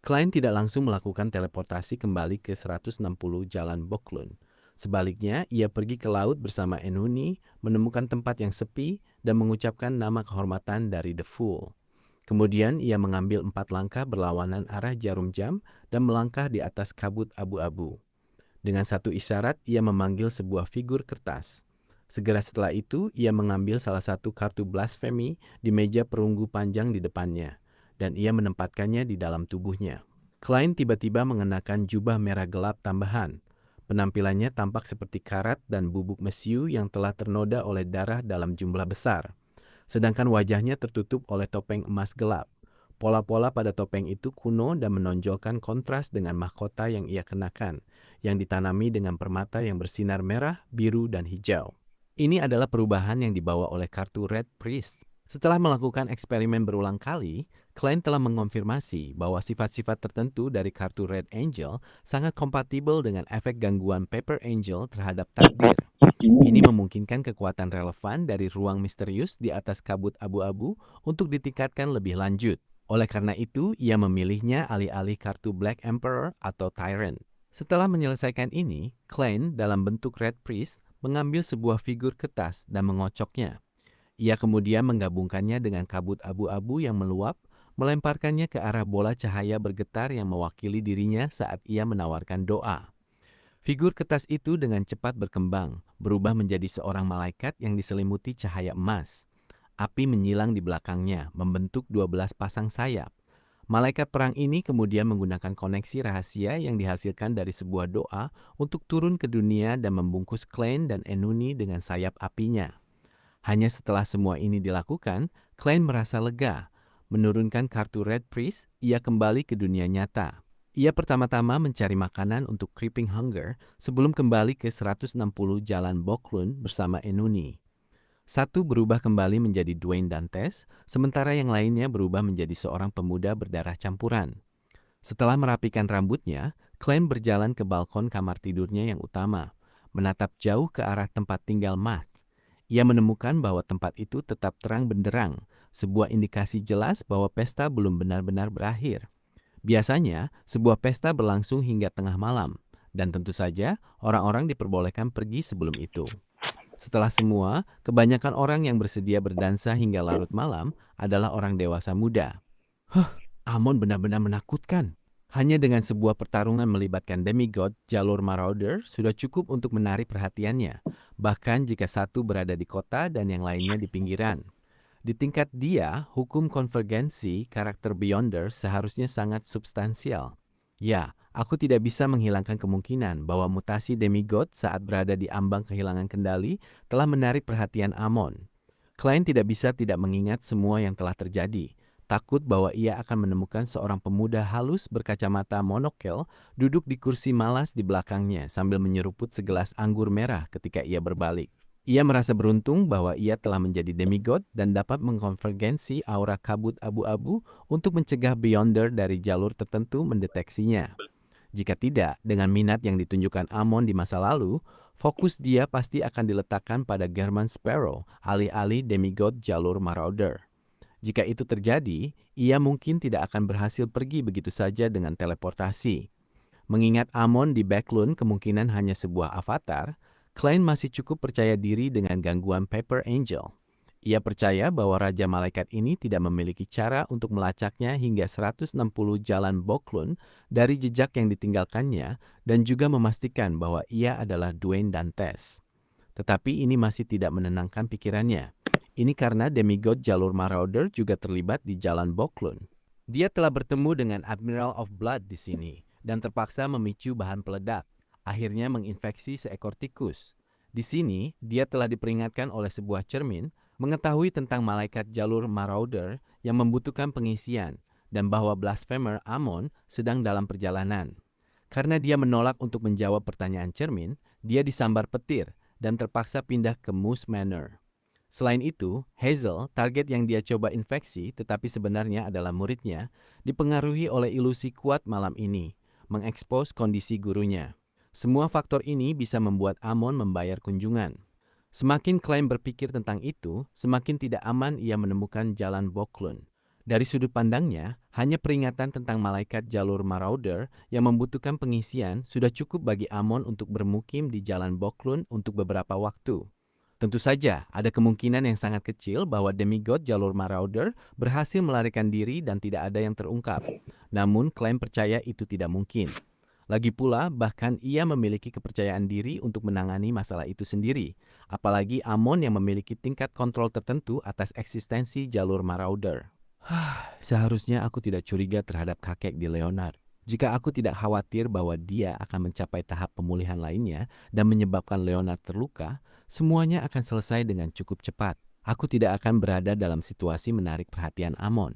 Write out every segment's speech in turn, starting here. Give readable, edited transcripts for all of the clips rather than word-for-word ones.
Klein tidak langsung melakukan teleportasi kembali ke 160 Jalan Boklund. Sebaliknya, ia pergi ke laut bersama Enuni, menemukan tempat yang sepi, dan mengucapkan nama kehormatan dari The Fool. Kemudian ia mengambil 4 langkah berlawanan arah jarum jam dan melangkah di atas kabut abu-abu. Dengan satu isyarat, ia memanggil sebuah figur kertas. Segera setelah itu, ia mengambil salah satu kartu blasfemi di meja perunggu panjang di depannya, dan ia menempatkannya di dalam tubuhnya. Klein tiba-tiba mengenakan jubah merah gelap tambahan. Penampilannya tampak seperti karat dan bubuk mesiu yang telah ternoda oleh darah dalam jumlah besar. Sedangkan wajahnya tertutup oleh topeng emas gelap. Pola-pola pada topeng itu kuno dan menonjolkan kontras dengan mahkota yang ia kenakan, yang ditanami dengan permata yang bersinar merah, biru, dan hijau. Ini adalah perubahan yang dibawa oleh kartu Red Priest. Setelah melakukan eksperimen berulang kali, Klein telah mengonfirmasi bahwa sifat-sifat tertentu dari kartu Red Angel sangat kompatibel dengan efek gangguan Paper Angel terhadap takdir. Ini memungkinkan kekuatan relevan dari ruang misterius di atas kabut abu-abu untuk ditingkatkan lebih lanjut. Oleh karena itu, ia memilihnya alih-alih kartu Black Emperor atau Tyrant. Setelah menyelesaikan ini, Klein dalam bentuk Red Priest mengambil sebuah figur kertas dan mengocoknya. Ia kemudian menggabungkannya dengan kabut abu-abu yang meluap, melemparkannya ke arah bola cahaya bergetar yang mewakili dirinya saat ia menawarkan doa. Figur kertas itu dengan cepat berkembang, berubah menjadi seorang malaikat yang diselimuti cahaya emas. Api menyilang di belakangnya, membentuk 12 pasang sayap. Malaikat perang ini kemudian menggunakan koneksi rahasia yang dihasilkan dari sebuah doa untuk turun ke dunia dan membungkus Klein dan Enuni dengan sayap apinya. Hanya setelah semua ini dilakukan, Klein merasa lega. Menurunkan kartu Red Priest, ia kembali ke dunia nyata. Ia pertama-tama mencari makanan untuk Creeping Hunger sebelum kembali ke 160 Jalan Boklund bersama Enuni. Satu berubah kembali menjadi Dwayne Dantes, sementara yang lainnya berubah menjadi seorang pemuda berdarah campuran. Setelah merapikan rambutnya, Klein berjalan ke balkon kamar tidurnya yang utama, menatap jauh ke arah tempat tinggal Matt. Ia menemukan bahwa tempat itu tetap terang benderang, sebuah indikasi jelas bahwa pesta belum benar-benar berakhir. Biasanya, sebuah pesta berlangsung hingga tengah malam, dan tentu saja orang-orang diperbolehkan pergi sebelum itu. Setelah semua, kebanyakan orang yang bersedia berdansa hingga larut malam adalah orang dewasa muda. Amon benar-benar menakutkan. Hanya dengan sebuah pertarungan melibatkan demigod, jalur Marauder sudah cukup untuk menarik perhatiannya, bahkan jika satu berada di kota dan yang lainnya di pinggiran. Di tingkat dia, hukum konvergensi karakter Beyonder seharusnya sangat substansial. Ya, aku tidak bisa menghilangkan kemungkinan bahwa mutasi demigod saat berada di ambang kehilangan kendali telah menarik perhatian Amon. Klein tidak bisa tidak mengingat semua yang telah terjadi, takut bahwa ia akan menemukan seorang pemuda halus berkacamata monokel duduk di kursi malas di belakangnya sambil menyeruput segelas anggur merah ketika ia berbalik. Ia merasa beruntung bahwa ia telah menjadi demigod dan dapat mengkonvergensi aura kabut abu-abu untuk mencegah Beyonder dari jalur tertentu mendeteksinya. Jika tidak, dengan minat yang ditunjukkan Amon di masa lalu, fokus dia pasti akan diletakkan pada German Sparrow, alih-alih demigod jalur Marauder. Jika itu terjadi, ia mungkin tidak akan berhasil pergi begitu saja dengan teleportasi. Mengingat Amon di Backlund kemungkinan hanya sebuah avatar, Klein masih cukup percaya diri dengan gangguan Paper Angel. Ia percaya bahwa Raja Malaikat ini tidak memiliki cara untuk melacaknya hingga 160 Jalan Boklund dari jejak yang ditinggalkannya dan juga memastikan bahwa ia adalah Dwayne Dantes. Tetapi ini masih tidak menenangkan pikirannya. Ini karena demigod jalur Marauder juga terlibat di Jalan Boklund. Dia telah bertemu dengan Admiral of Blood di sini dan terpaksa memicu bahan peledak, akhirnya menginfeksi seekor tikus. Di sini, dia telah diperingatkan oleh sebuah cermin mengetahui tentang malaikat jalur Marauder yang membutuhkan pengisian dan bahwa blasphemer Amon sedang dalam perjalanan. Karena dia menolak untuk menjawab pertanyaan cermin, dia disambar petir dan terpaksa pindah ke Moose Manor. Selain itu, Hazel, target yang dia coba infeksi tetapi sebenarnya adalah muridnya, dipengaruhi oleh ilusi kuat malam ini, mengekspos kondisi gurunya. Semua faktor ini bisa membuat Amon membayar kunjungan. Semakin Klein berpikir tentang itu, semakin tidak aman ia menemukan Jalan Boklund. Dari sudut pandangnya, hanya peringatan tentang malaikat jalur Marauder yang membutuhkan pengisian sudah cukup bagi Amon untuk bermukim di Jalan Boklund untuk beberapa waktu. Tentu saja, ada kemungkinan yang sangat kecil bahwa demigod jalur Marauder berhasil melarikan diri dan tidak ada yang terungkap. Namun, klaim percaya itu tidak mungkin. Lagi pula, bahkan ia memiliki kepercayaan diri untuk menangani masalah itu sendiri. Apalagi Amon yang memiliki tingkat kontrol tertentu atas eksistensi jalur Marauder. Seharusnya aku tidak curiga terhadap kakek di Leonard. Jika aku tidak khawatir bahwa dia akan mencapai tahap pemulihan lainnya dan menyebabkan Leonard terluka, semuanya akan selesai dengan cukup cepat. Aku tidak akan berada dalam situasi menarik perhatian Amon.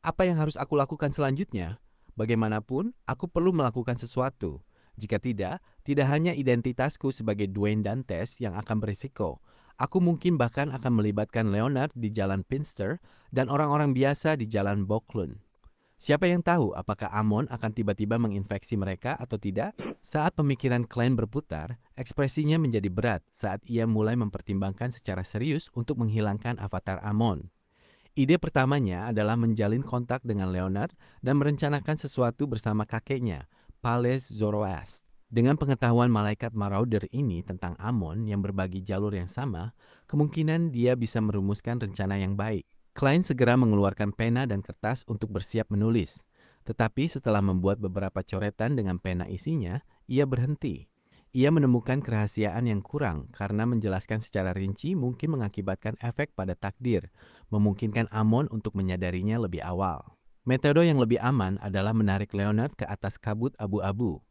Apa yang harus aku lakukan selanjutnya? Bagaimanapun, aku perlu melakukan sesuatu. Jika tidak, tidak hanya identitasku sebagai Dwayne Dantes yang akan berisiko. Aku mungkin bahkan akan melibatkan Leonard di Jalan Pinster dan orang-orang biasa di Jalan Boklund. Siapa yang tahu apakah Amon akan tiba-tiba menginfeksi mereka atau tidak? Saat pemikiran Klein berputar, ekspresinya menjadi berat saat ia mulai mempertimbangkan secara serius untuk menghilangkan avatar Amon. Ide pertamanya adalah menjalin kontak dengan Leonard dan merencanakan sesuatu bersama kakeknya, Pales Zoroast. Dengan pengetahuan malaikat Marauder ini tentang Amon yang berbagi jalur yang sama, kemungkinan dia bisa merumuskan rencana yang baik. Klein segera mengeluarkan pena dan kertas untuk bersiap menulis. Tetapi setelah membuat beberapa coretan dengan pena isinya, ia berhenti. Ia menemukan kerahasiaan yang kurang karena menjelaskan secara rinci mungkin mengakibatkan efek pada takdir, memungkinkan Amon untuk menyadarinya lebih awal. Metode yang lebih aman adalah menarik Leonard ke atas kabut abu-abu.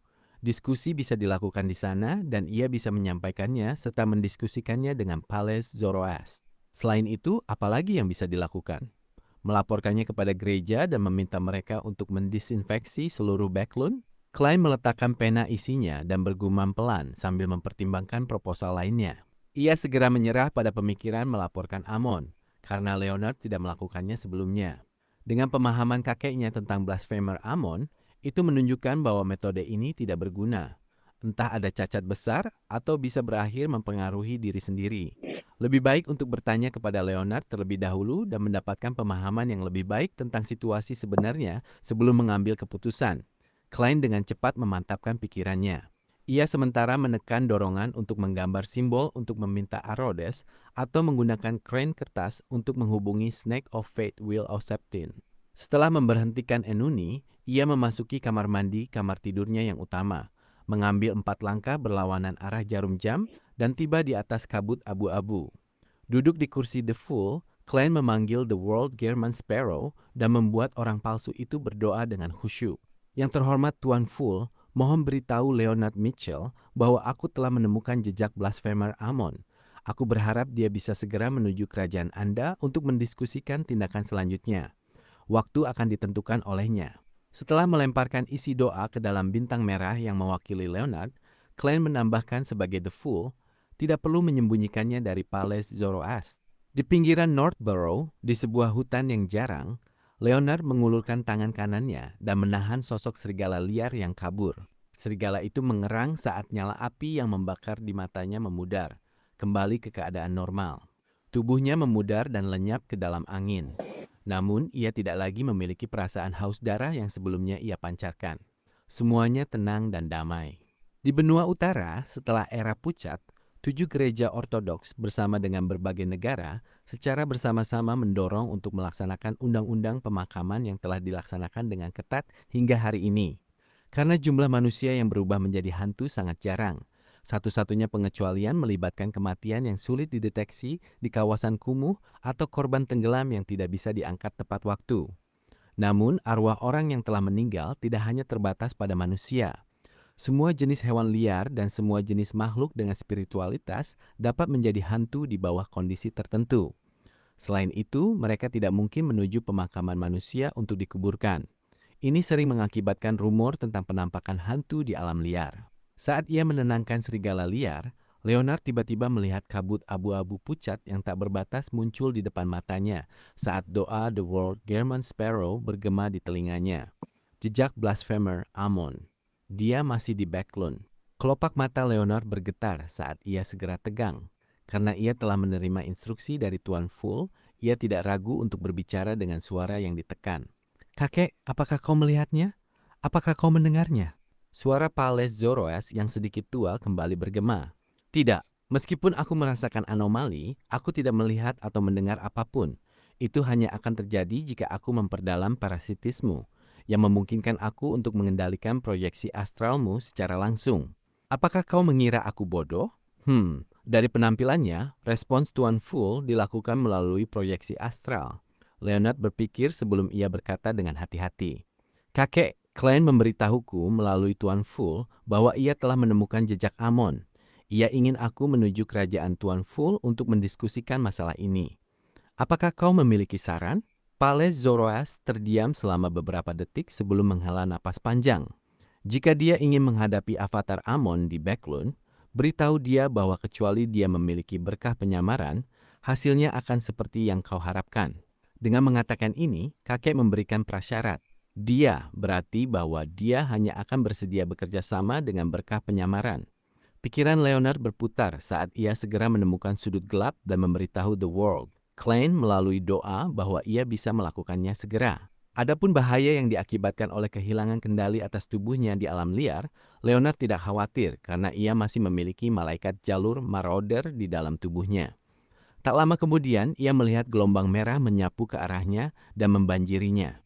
Diskusi bisa dilakukan di sana dan ia bisa menyampaikannya serta mendiskusikannya dengan Pales Zoroast. Selain itu, apalagi yang bisa dilakukan? Melaporkannya kepada gereja dan meminta mereka untuk mendisinfeksi seluruh Backlund? Klein meletakkan pena isinya dan bergumam pelan sambil mempertimbangkan proposal lainnya. Ia segera menyerah pada pemikiran melaporkan Amon, karena Leonard tidak melakukannya sebelumnya. Dengan pemahaman kakeknya tentang blasphemer Amon, itu menunjukkan bahwa metode ini tidak berguna. Entah ada cacat besar atau bisa berakhir mempengaruhi diri sendiri. Lebih baik untuk bertanya kepada Leonard terlebih dahulu dan mendapatkan pemahaman yang lebih baik tentang situasi sebenarnya sebelum mengambil keputusan. Klein dengan cepat memantapkan pikirannya. Ia sementara menekan dorongan untuk menggambar simbol untuk meminta Arodes atau menggunakan crane kertas untuk menghubungi Snake of Fate Wheel of Septine. Setelah memberhentikan Enuni, ia memasuki kamar mandi kamar tidurnya yang utama, mengambil 4 langkah berlawanan arah jarum jam dan tiba di atas kabut abu-abu. Duduk di kursi The Fool, Klein memanggil The World German Sparrow dan membuat orang palsu itu berdoa dengan khusyuk. Yang terhormat Tuan Fool, mohon beritahu Leonard Mitchell bahwa aku telah menemukan jejak blasphemer Amon. Aku berharap dia bisa segera menuju kerajaan Anda untuk mendiskusikan tindakan selanjutnya. Waktu akan ditentukan olehnya. Setelah melemparkan isi doa ke dalam bintang merah yang mewakili Leonard, Klein menambahkan sebagai The Fool, tidak perlu menyembunyikannya dari Pales Zoroast. Di pinggiran Northborough, di sebuah hutan yang jarang, Leonard mengulurkan tangan kanannya dan menahan sosok serigala liar yang kabur. Serigala itu mengerang saat nyala api yang membakar di matanya memudar, kembali ke keadaan normal. Tubuhnya memudar dan lenyap ke dalam angin. Namun, ia tidak lagi memiliki perasaan haus darah yang sebelumnya ia pancarkan. Semuanya tenang dan damai. Di benua utara, setelah era pucat, 7 gereja ortodoks bersama dengan berbagai negara secara bersama-sama mendorong untuk melaksanakan undang-undang pemakaman yang telah dilaksanakan dengan ketat hingga hari ini. Karena jumlah manusia yang berubah menjadi hantu sangat jarang, satu-satunya pengecualian melibatkan kematian yang sulit dideteksi di kawasan kumuh atau korban tenggelam yang tidak bisa diangkat tepat waktu. Namun, arwah orang yang telah meninggal tidak hanya terbatas pada manusia. Semua jenis hewan liar dan semua jenis makhluk dengan spiritualitas dapat menjadi hantu di bawah kondisi tertentu. Selain itu, mereka tidak mungkin menuju pemakaman manusia untuk dikuburkan. Ini sering mengakibatkan rumor tentang penampakan hantu di alam liar. Saat ia menenangkan serigala liar, Leonard tiba-tiba melihat kabut abu-abu pucat yang tak berbatas muncul di depan matanya saat doa The World German Sparrow bergema di telinganya. Jejak blasphemer Amon. Dia masih di Backlund. Kelopak mata Leonard bergetar saat ia segera tegang. Karena ia telah menerima instruksi dari Tuan Fool, Ia tidak ragu untuk berbicara dengan suara yang ditekan. "Kakek, apakah kau melihatnya? Apakah kau mendengarnya?" Suara Pales Zoroas yang sedikit tua kembali bergema. "Tidak, meskipun aku merasakan anomali, aku tidak melihat atau mendengar apapun. Itu hanya akan terjadi jika aku memperdalam parasitismu, yang memungkinkan aku untuk mengendalikan proyeksi astralmu secara langsung. Apakah kau mengira aku bodoh? Dari penampilannya, respons Tuan Full dilakukan melalui proyeksi astral. Leonard berpikir sebelum ia berkata dengan hati-hati. "Kakek, Klein memberitahuku melalui Tuan Full bahwa ia telah menemukan jejak Amon. Ia ingin aku menuju kerajaan Tuan Full untuk mendiskusikan masalah ini. Apakah kau memiliki saran?" Pales Zoroas terdiam selama beberapa detik sebelum menghela napas panjang. Jika dia ingin menghadapi avatar Amon di Backlund, beritahu dia bahwa kecuali dia memiliki berkah penyamaran, hasilnya akan seperti yang kau harapkan. Dengan mengatakan ini, kakek memberikan prasyarat. Dia berarti bahwa dia hanya akan bersedia bekerja sama dengan berkah penyamaran. Pikiran Leonard berputar saat ia segera menemukan sudut gelap dan memberitahu The World, Klein melalui doa bahwa ia bisa melakukannya segera. Adapun bahaya yang diakibatkan oleh kehilangan kendali atas tubuhnya di alam liar, Leonard tidak khawatir karena ia masih memiliki malaikat jalur marauder di dalam tubuhnya. Tak lama kemudian, ia melihat gelombang merah menyapu ke arahnya dan membanjirinya.